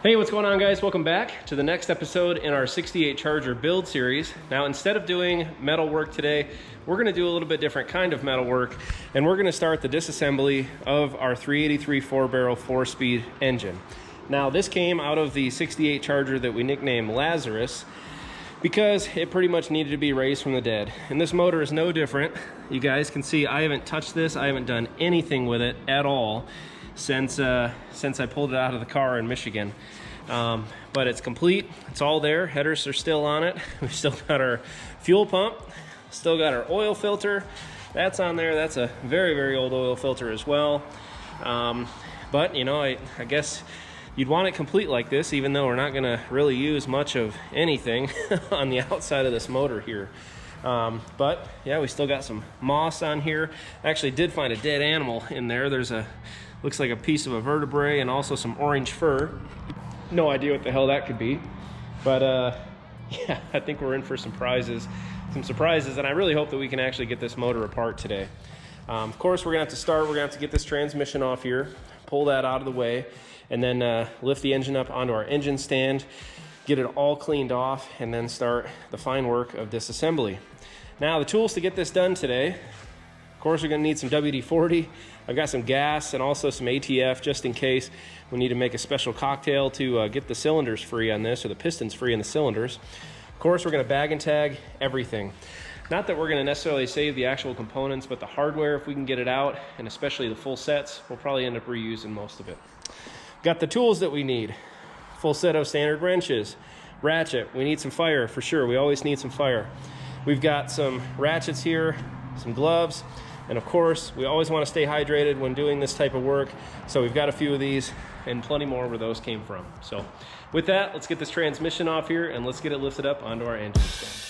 Hey, what's going on, guys? Welcome back to the next episode in our 68 Charger build series. Now, instead of doing metal work today, we're going to do a little bit different kind of metal work, and we're going to start the disassembly of our 383 4-barrel 4-speed engine. Now, this came out of the 68 Charger that we nicknamed Lazarus because it pretty much needed to be raised from the dead. And this motor is no different. You guys can see I haven't touched this. I haven't done anything with it at all since I pulled it out of the car in Michigan. But it's complete. It's all there. Headers are still on it. We've still got our fuel pump, still got our oil filter. That's on there. That's a very, very old oil filter as well. But you know, I guess you'd want it complete like this, even though we're not going to really use much of anything on the outside of this motor here. But yeah, we still got some moss on here. I actually did find a dead animal in there. There's looks like a piece of a vertebrae and also some orange fur. No idea what the hell that could be. But yeah, I think we're in for some surprises, and I really hope that we can actually get this motor apart today. Of course, we're gonna have to start. We're gonna have to get this transmission off here, pull that out of the way, and then lift the engine up onto our engine stand, get it all cleaned off, and then start the fine work of disassembly. Now, the tools to get this done today, of course, we're gonna need some WD-40. I've got some gas and also some ATF just in case we need to make a special cocktail to get the cylinders free on this, or the pistons free in the cylinders. Of course, we're gonna bag and tag everything. Not that we're gonna necessarily save the actual components, but the hardware, if we can get it out, and especially the full sets, we'll probably end up reusing most of it. Got the tools that we need. Full set of standard wrenches, ratchet. We need some fire for sure. We always need some fire. We've got some ratchets here, some gloves, and of course, we always want to stay hydrated when doing this type of work. So we've got a few of these and plenty more where those came from. So with that, let's get this transmission off here and let's get it lifted up onto our engine stand.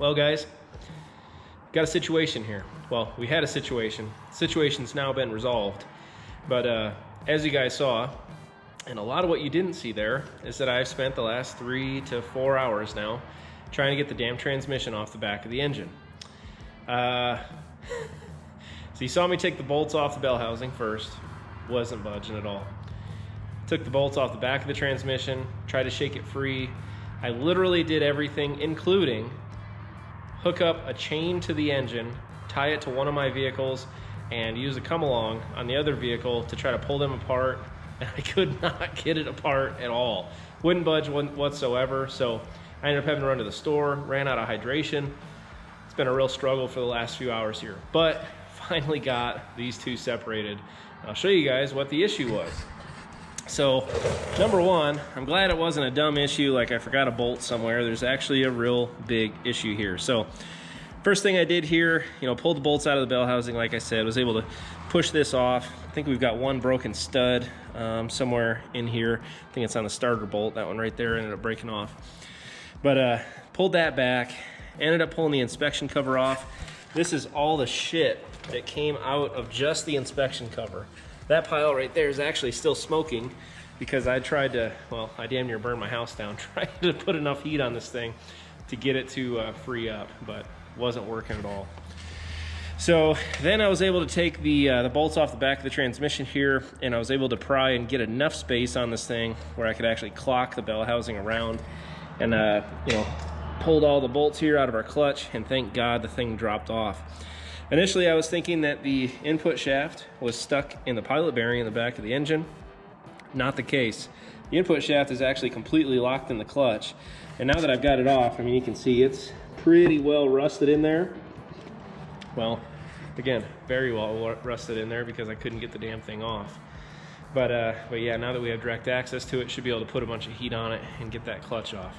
Well, guys, got a situation here. Well, we had a situation. The situation's now been resolved. But as you guys saw, and a lot of what you didn't see there is that I've spent the last 3 to 4 hours now trying to get the damn transmission off the back of the engine. So you saw me take the bolts off the bell housing first. Wasn't budging at all. Took the bolts off the back of the transmission, tried to shake it free. I literally did everything, including hook up a chain to the engine, tie it to one of my vehicles, and use a come-along on the other vehicle to try to pull them apart, and I could not get it apart at all. Wouldn't budge whatsoever, so I ended up having to run to the store, ran out of hydration. It's been a real struggle for the last few hours here, but finally got these two separated. I'll show you guys what the issue was. So, number one, I'm glad it wasn't a dumb issue like I forgot a bolt somewhere. There's actually a real big issue here. So, first thing I did here, pulled the bolts out of the bell housing, like I said, was able to push this off. I think we've got one broken stud somewhere in here. I think it's on the starter bolt. That one right there ended up breaking off. But pulled that back, ended up pulling the inspection cover off. This is all the shit that came out of just the inspection cover. That pile right there is actually still smoking because I tried to, well, I damn near burned my house down trying to put enough heat on this thing to get it to free up, but wasn't working at all. So then I was able to take the bolts off the back of the transmission here, and I was able to pry and get enough space on this thing where I could actually clock the bell housing around, and pulled all the bolts here out of our clutch, and thank God the thing dropped off. Initially, I was thinking that the input shaft was stuck in the pilot bearing in the back of the engine. Not the case. The input shaft is actually completely locked in the clutch. And now that I've got it off, you can see it's pretty well rusted in there. Well, again, very well rusted in there because I couldn't get the damn thing off. But yeah, now that we have direct access to it, should be able to put a bunch of heat on it and get that clutch off.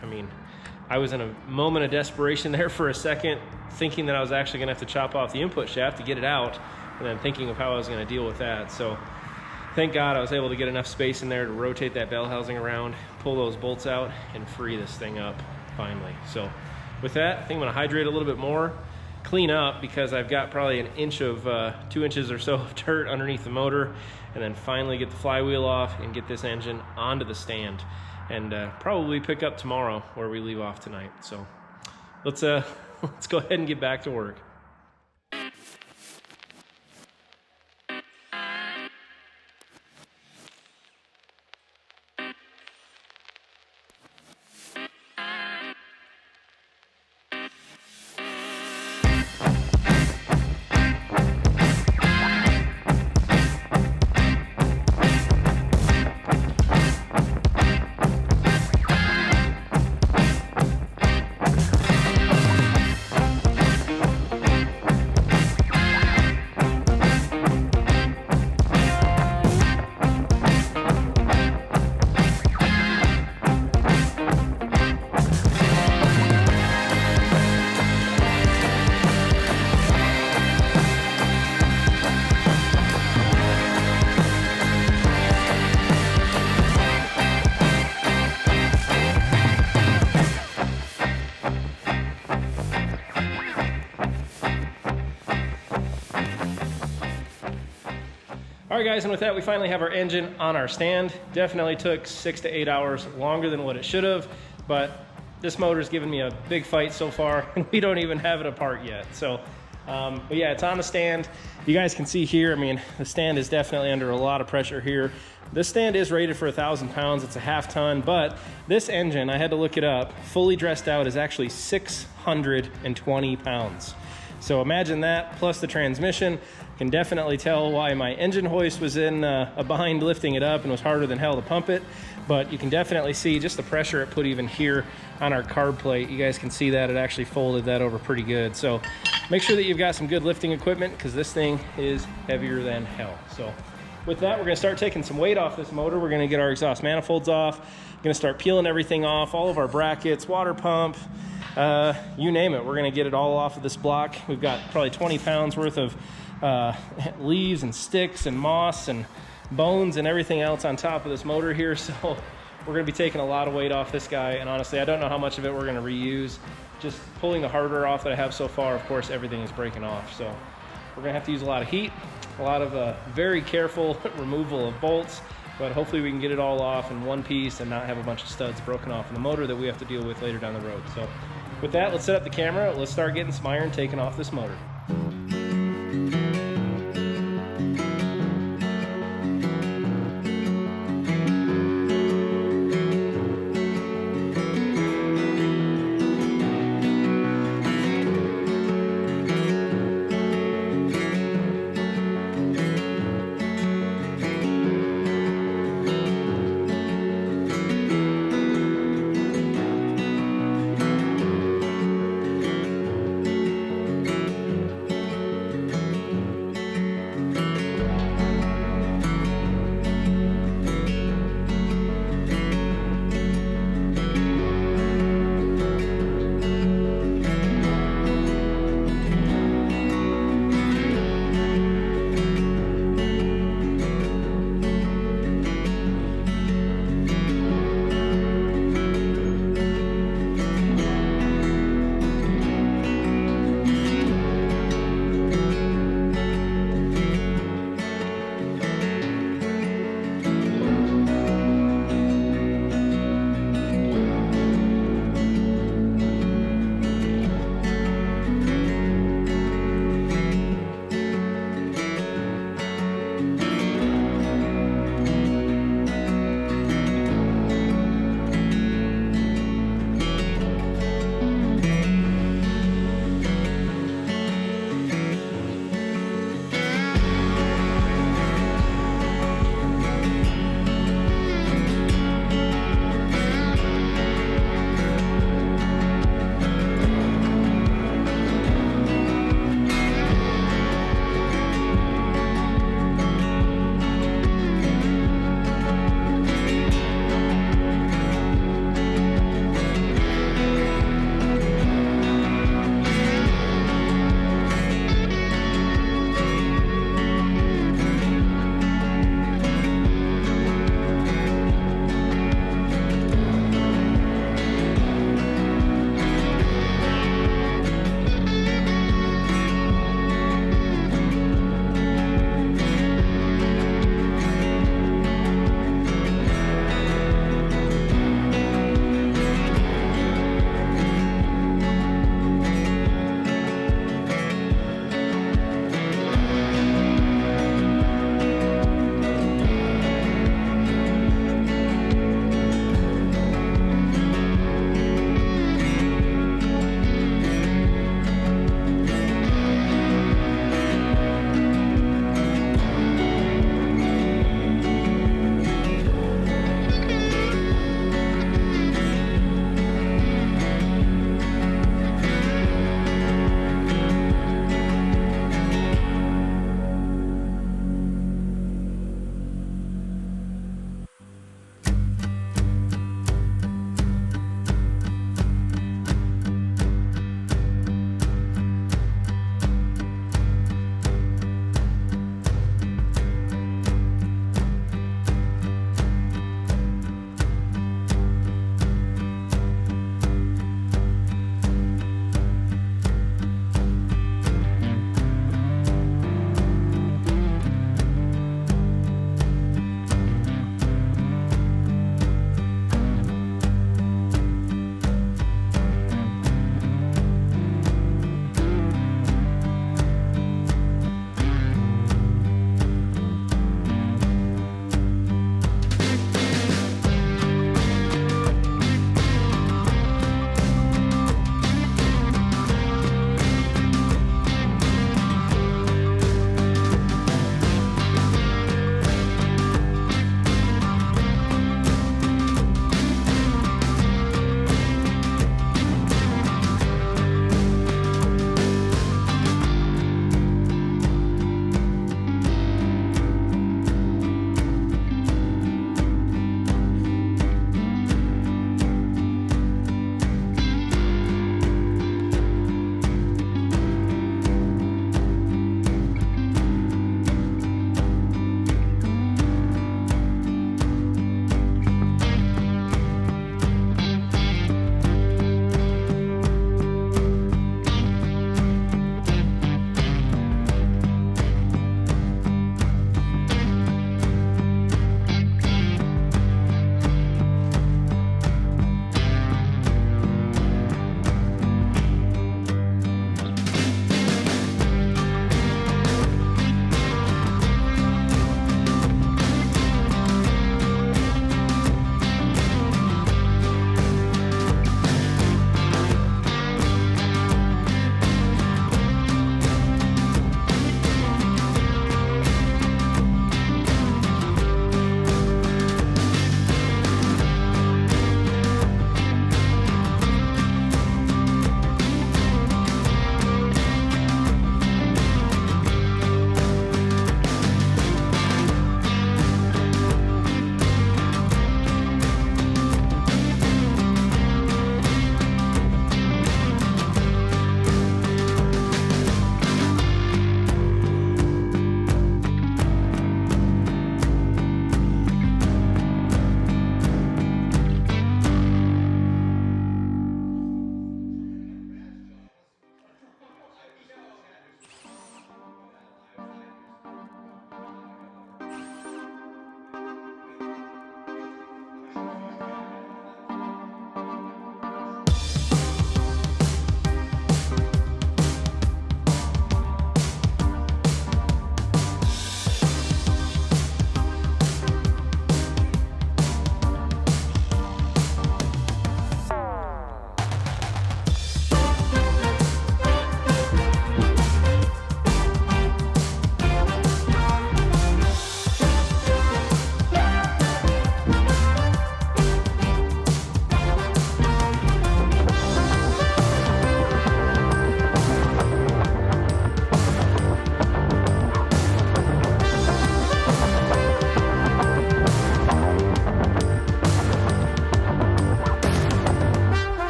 I was in a moment of desperation there for a second, thinking that I was actually gonna have to chop off the input shaft to get it out, and then thinking of how I was gonna deal with that. So thank God I was able to get enough space in there to rotate that bell housing around, pull those bolts out, and free this thing up finally. So with that, I think I'm gonna hydrate a little bit more, clean up, because I've got probably 2 inches or so of dirt underneath the motor, and then finally get the flywheel off and get this engine onto the stand. And probably pick up tomorrow where we leave off tonight. So let's go ahead and get back to work. All right, guys, and with that, we finally have our engine on our stand. Definitely took 6 to 8 hours longer than what it should have, but this motor's given me a big fight so far, and we don't even have it apart yet. So, but yeah, it's on the stand. You guys can see here, the stand is definitely under a lot of pressure here. This stand is rated for 1,000 pounds. It's a half ton, but this engine, I had to look it up, fully dressed out is actually 620 pounds. So imagine that, plus the transmission. Can definitely tell why my engine hoist was in a bind lifting it up and was harder than hell to pump it. But you can definitely see just the pressure it put even here on our carb plate. You guys can see that it actually folded that over pretty good. So make sure that you've got some good lifting equipment, because this thing is heavier than hell. So with that, we're gonna start taking some weight off this motor. We're gonna get our exhaust manifolds off. We're gonna start peeling everything off, all of our brackets, water pump, you name it. We're gonna get it all off of this block. We've got probably 20 pounds worth of leaves and sticks and moss and bones and everything else on top of this motor here. So We're gonna be taking a lot of weight off this guy, and honestly, I don't know how much of it we're gonna reuse. Just pulling the hardware off that I have so far, of course, everything is breaking off. So we're gonna have to use a lot of heat, a lot of very careful removal of bolts, but hopefully we can get it all off in one piece and not have a bunch of studs broken off in the motor that we have to deal with later down the road. So with that, let's set up the camera. Let's start getting some iron taken off this motor.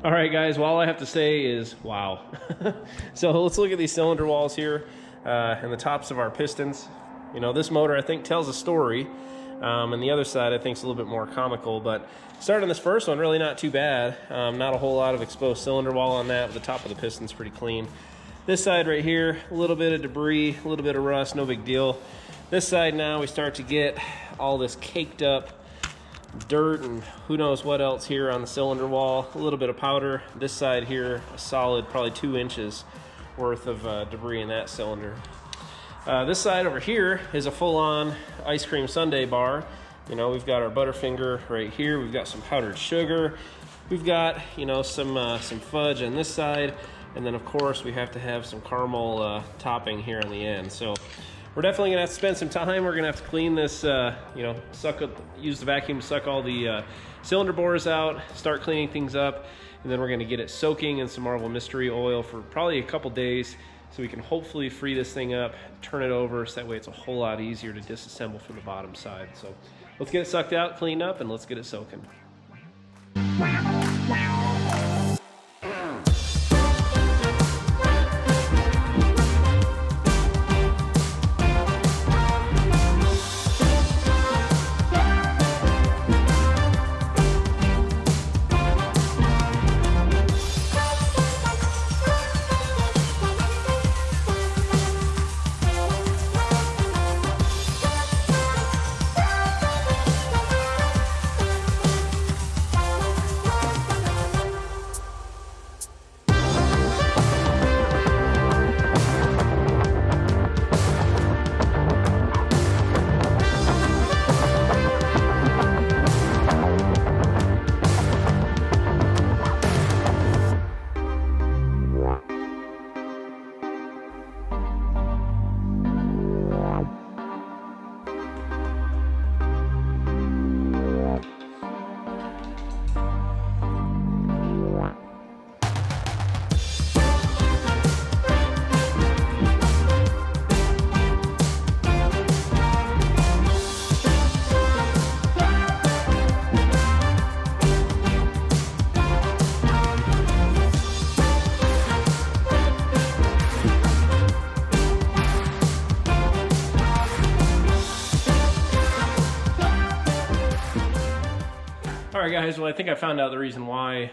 All right, guys, well, all I have to say is wow. So let's look at these cylinder walls here and the tops of our pistons. You know, this motor, I think, tells a story. And the other side, I think, is a little bit more comical. But starting this first one, really not too bad. Not a whole lot of exposed cylinder wall on that, but the top of the piston's pretty clean. This side right here, a little bit of debris, a little bit of rust, no big deal. This side now, we start to get all this caked up dirt and who knows what else here on the cylinder wall. A little bit of powder. This side here, a solid probably 2 inches worth of debris in that cylinder. This side over here is a full-on ice cream sundae bar. You know, we've got our Butterfinger right here. We've got some powdered sugar. We've got, you know, some fudge on this side. And then, of course, we have to have some caramel topping here on the end. So we're definitely gonna have to spend some time. We're gonna have to clean this, you know, use the vacuum to suck all the cylinder bores out, start cleaning things up, and then we're gonna get it soaking in some Marble Mystery Oil for probably a couple days so we can hopefully free this thing up, turn it over, so that way it's a whole lot easier to disassemble from the bottom side. So let's get it sucked out, cleaned up, and let's get it soaking. All right, guys, well, I think I found out the reason why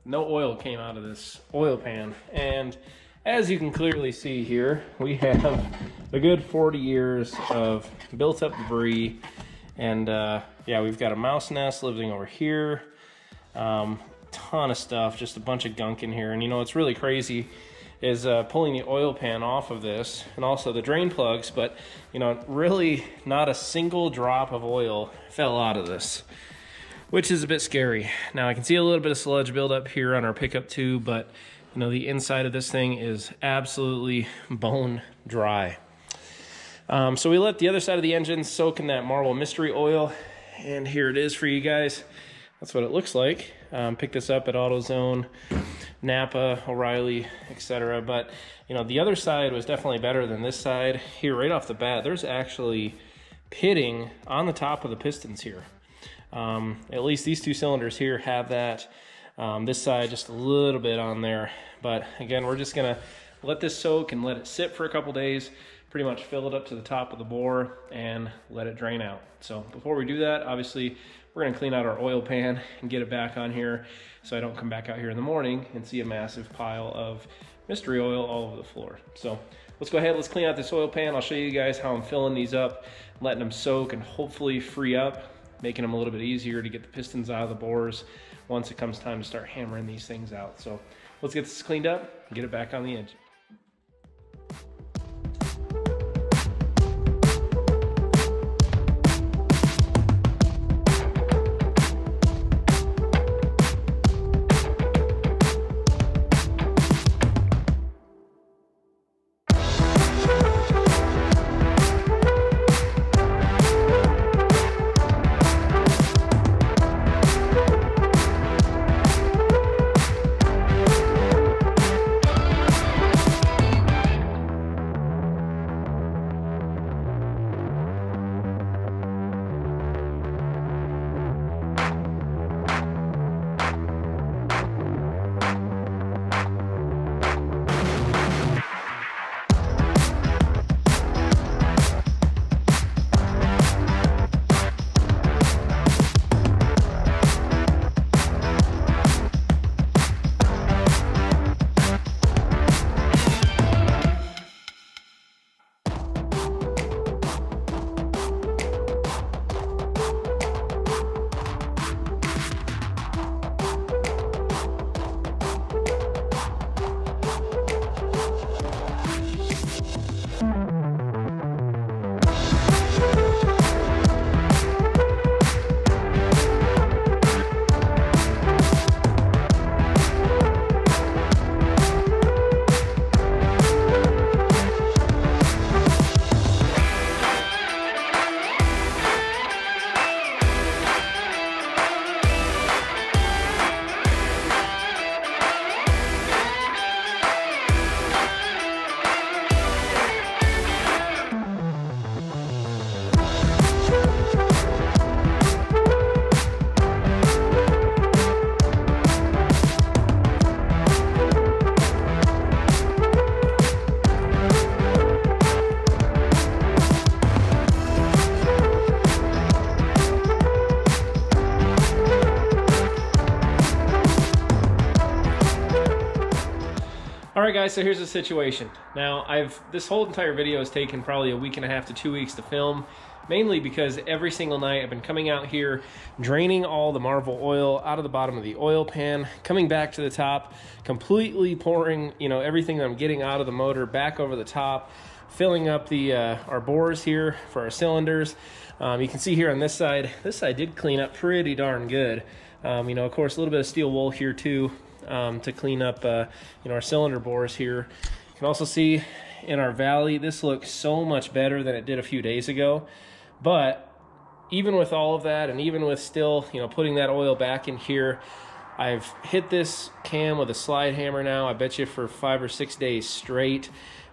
no oil came out of this oil pan. And as you can clearly see here, we have a good 40 years of built up debris. And yeah, we've got a mouse nest living over here. Ton of stuff, just a bunch of gunk in here. And you know, what's really crazy is pulling the oil pan off of this and also the drain plugs, but you know, really not a single drop of oil fell out of this, which is a bit scary. Now I can see a little bit of sludge buildup here on our pickup tube, but you know, the inside of this thing is absolutely bone dry. So we let the other side of the engine soak in that Marble Mystery Oil, and here it is for you guys. That's what it looks like. Picked this up at AutoZone, Napa, O'Reilly, etc. But you know, the other side was definitely better than this side. Here, right off the bat, there's actually pitting on the top of the pistons here. At least these two cylinders here have that. This side just a little bit on there, but again, we're just gonna let this soak and let it sit for a couple days, pretty much fill it up to the top of the bore and let it drain out. So before we do that, obviously we're gonna clean out our oil pan and get it back on here so I don't come back out here in the morning and see a massive pile of mystery oil all over the floor. So let's go ahead, let's clean out this oil pan. I'll show you guys how I'm filling these up, letting them soak and hopefully free up, making them a little bit easier to get the pistons out of the bores once it comes time to start hammering these things out. So let's get this cleaned up and get it back on the engine. guys, so here's the situation. Now, this whole entire video has taken probably a week and a half to 2 weeks to film, mainly because every single night I've been coming out here, draining all the Marvel oil out of the bottom of the oil pan, coming back to the top, completely pouring, everything that I'm getting out of the motor back over the top, filling up the our bores here for our cylinders. You can see here on this side did clean up pretty darn good. Of course, a little bit of steel wool here too, to clean up our cylinder bores here. You can also see in our valley, this looks so much better than it did a few days ago. But even with all of that, and even with still putting that oil back in here, I've hit this cam with a slide hammer now, I bet you for 5 or 6 days straight.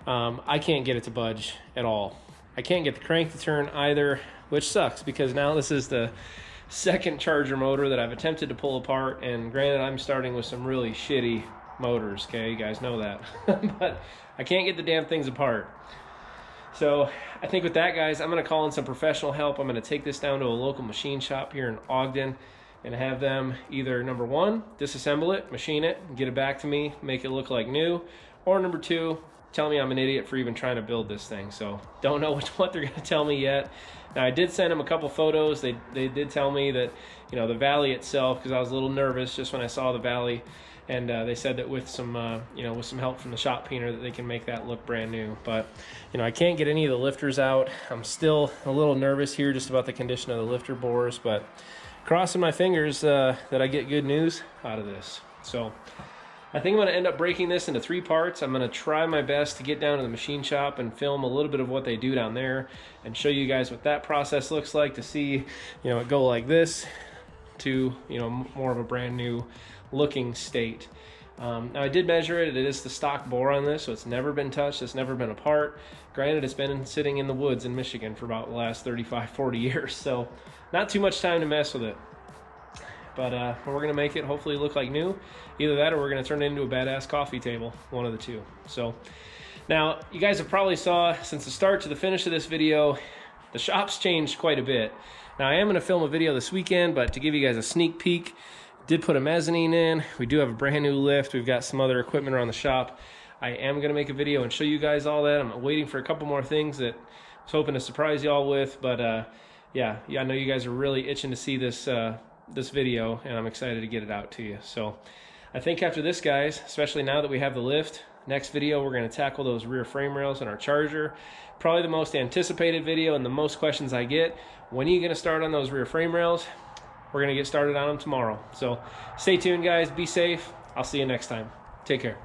I can't get it to budge at all. I can't get the crank to turn either, which sucks because now this is the second charger motor that I've attempted to pull apart, and granted, I'm starting with some really shitty motors, okay? You guys know that. But I can't get the damn things apart. So I think with that, guys, I'm going to call in some professional help. I'm going to take this down to a local machine shop here in Ogden and have them either, number one, disassemble it, machine it, and get it back to me, make it look like new, or number two, tell me I'm an idiot for even trying to build this thing. So don't know what they're going to tell me yet. Now, I did send them a couple photos. They did tell me that, the valley itself, because I was a little nervous just when I saw the valley, and they said that with some help from the shop painter that they can make that look brand new. But, I can't get any of the lifters out. I'm still a little nervous here just about the condition of the lifter bores, but crossing my fingers that I get good news out of this. So I think I'm going to end up breaking this into 3 parts. I'm going to try my best to get down to the machine shop and film a little bit of what they do down there and show you guys what that process looks like, to see, it go like this to, more of a brand new looking state. Now, I did measure it. It is the stock bore on this, so it's never been touched. It's never been apart. Granted, it's been sitting in the woods in Michigan for about the last 35, 40 years, so not too much time to mess with it. But we're going to make it hopefully look like new. Either that or we're going to turn it into a badass coffee table. One of the two. So now, you guys have probably saw, since the start to the finish of this video, the shop's changed quite a bit. Now, I am going to film a video this weekend, but to give you guys a sneak peek, did put a mezzanine in. We do have a brand new lift. We've got some other equipment around the shop. I am going to make a video and show you guys all that. I'm waiting for a couple more things that I was hoping to surprise y'all with. But yeah, I know you guys are really itching to see this this video, and I'm excited to get it out to you. So I think after this, guys, especially now that we have the lift, next video we're going to tackle those rear frame rails in our Charger. Probably the most anticipated video and the most questions I get. When are you going to start on those rear frame rails? We're going to get started on them tomorrow. So stay tuned, guys. Be safe. I'll see you next time. Take care.